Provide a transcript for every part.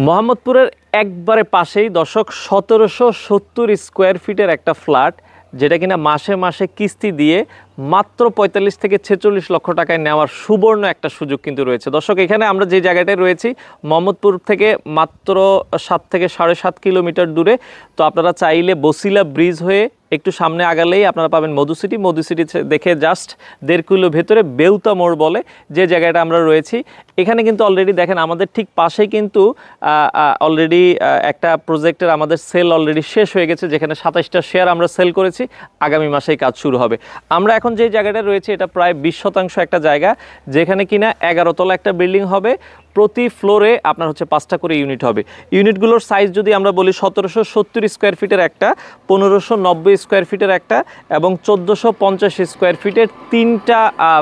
মোহাম্মদপুরের একবারে পাশেই দর্শক ১৭৭০ স্কোয়ার ফিটের একটা ফ্ল্যাট, যেটা কিনা মাসে মাসে কিস্তি দিয়ে মাত্র ৪৫ থেকে ৪৬ লক্ষ টাকায় নেওয়ার সুবর্ণ একটা সুযোগ কিন্তু রয়েছে। দর্শক, এখানে আমরা যে জায়গাটায় রয়েছি মোহাম্মদপুর থেকে মাত্র ৭ থেকে ৭.৫ কিলোমিটার দূরে। তো আপনারা চাইলে বসিলা ব্রিজ হয়ে একটু সামনে আগালেই আপনারা পাবেন মধু সিটি দেখে জাস্ট ১.৫ কিলো ভেতরে বেউতা মোড় বলে যে জায়গাটা আমরা রয়েছি। এখানে কিন্তু অলরেডি দেখেন আমাদের ঠিক পাশে কিন্তু অলরেডি একটা প্রজেক্টের আমাদের সেল অলরেডি শেষ হয়ে গেছে, যেখানে ২৭টা শেয়ার আমরা সেল করেছি। আগামী মাসেই কাজ শুরু হবে। আমরা এখন যে জায়গাটা রয়েছে এটা প্রায় ২০% একটা জায়গা, যেখানে কিনা ১১ তলা একটা বিল্ডিং হবে। প্রতি ফ্লোরে আপনার হচ্ছে 5টা করে ইউনিট হবে। ইউনিটগুলোর সাইজ যদি আমরা বলি ১৭৭০ স্কোয়ার ফিটের একটা, ১৫৯০ স্কোয়ার ফিটের একটা এবং ১৪৫০ স্কোয়ার ফিটের 3টা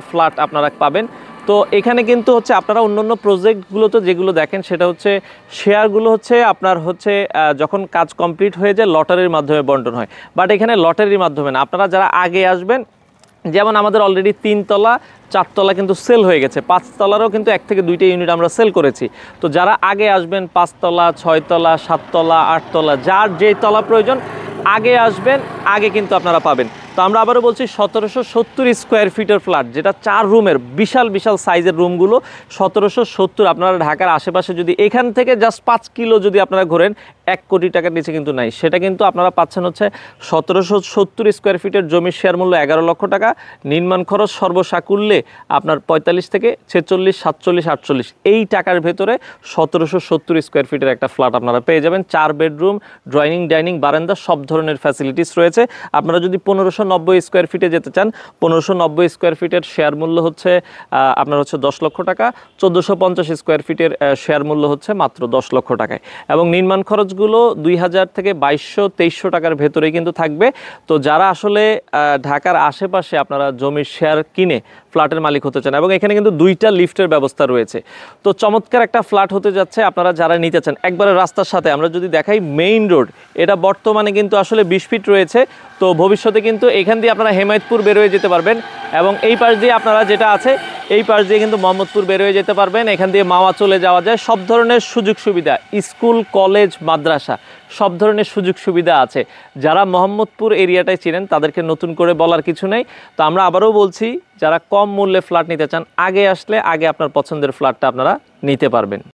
ফ্ল্যাট আপনারা পাবেন। তো এখানে কিন্তু হচ্ছে আপনারা অন্যান্য প্রজেক্টগুলোতে যেগুলো দেখেন সেটা হচ্ছে শেয়ারগুলো হচ্ছে আপনার হচ্ছে যখন কাজ কমপ্লিট হয়ে যায় লটারির মাধ্যমে বন্টন হয়, বাট এখানে লটারির মাধ্যমে না। আপনারা যারা আগে আসবেন, যেমন আমাদের অলরেডি 3 তলা 4 তলা কিন্তু সেল হয়ে গেছে, 5 তলারও কিন্তু 1 থেকে 2টা ইউনিট আমরা সেল করেছি। তো যারা আগে আসবেন 5 তলা 6 তলা 7 তলা 8 তলা যার যেই তলা প্রয়োজন আগে আসবেন, আগে কিন্তু আপনারা পাবেন। তো আমরা আবারও বলছি ১৭৭০ স্কোয়ার ফিটের ফ্ল্যাট, যেটা 4 রুমের বিশাল বিশাল সাইজের রুমগুলো ১৭৭০। আপনারা ঢাকার আশেপাশে যদি এখান থেকে জাস্ট 5 কিলো যদি আপনারা ঘোরেন 1 কোটি টাকার নিচে কিন্তু নাই। সেটা কিন্তু আপনারা পাচ্ছেন হচ্ছে ১৭৭০ স্কোয়ার ফিটের জমির শেয়ার মূল্য ১১ লক্ষ টাকা, নির্মাণ খরচ সর্বসাকুল্যে আপনার ৪৫ থেকে ৪৬ ৪৭ ৪৮ এই টাকার ভেতরে ১৭৭০ স্কোয়ার ফিটের একটা ফ্ল্যাট আপনারা পেয়ে যাবেন। 4 বেডরুম, ড্রয়িং, ডাইনিং, বারান্দা সব ধরনের ফ্যাসিলিটিস রয়েছে। আপনারা যদি ১৫৯০ স্কোয়ার ফিটে যেতে চান, ১৫৯০ স্কোয়ার ফিটের শেয়ার মূল্য হচ্ছে আপনার হচ্ছে 10 লক্ষ টাকা, ১৪৫০ স্কোয়ার ফিটের শেয়ার মূল্য হচ্ছে মাত্র 10 লক্ষ টাকায়, এবং নির্মাণ খরচগুলো ২০০০ থেকে ২২০০-২৩০০ টাকার ভেতরেই কিন্তু থাকবে। তো যারা আসলে ঢাকার আশেপাশে আপনারা জমির শেয়ার কিনে ফ্ল্যাটের মালিক হতে চান, এবং এখানে কিন্তু 2টা লিফটের ব্যবস্থা রয়েছে। তো চমৎকার একটা ফ্ল্যাট হতে যাচ্ছে আপনারা যারা নিতে চান। একবারে রাস্তার সাথে আমরা যদি দেখাই মেইন রোড, এটা বর্তমানে কিন্তু আসলে 20 ফিট রয়েছে। তো ভবিষ্যতে কিন্তু এখান দিয়ে আপনারা হেমায়েতপুর বেরোয় যেতে পারবেন, এবং এই পাশ দিয়ে আপনারা যেটা আছে এই পাশ দিয়ে কিন্তু মোহাম্মদপুর বেরোয় যেতে পারবেন। এখান দিয়ে মাওয়া চলে যাওয়া যায়। সব ধরনের সুযোগ সুবিধা, স্কুল, কলেজ, মাদ্রাসা সব ধরনের সুযোগ সুবিধা আছে। যারা মোহাম্মদপুর এরিয়াটায় চিনেন তাদেরকে নতুন করে বলার কিছু নেই। তো আমরা আবারও বলছি, যারা কম মূল্যে ফ্ল্যাট নিতে চান আগে আসলে আগে আপনার পছন্দের ফ্ল্যাটটা আপনারা নিতে পারবেন।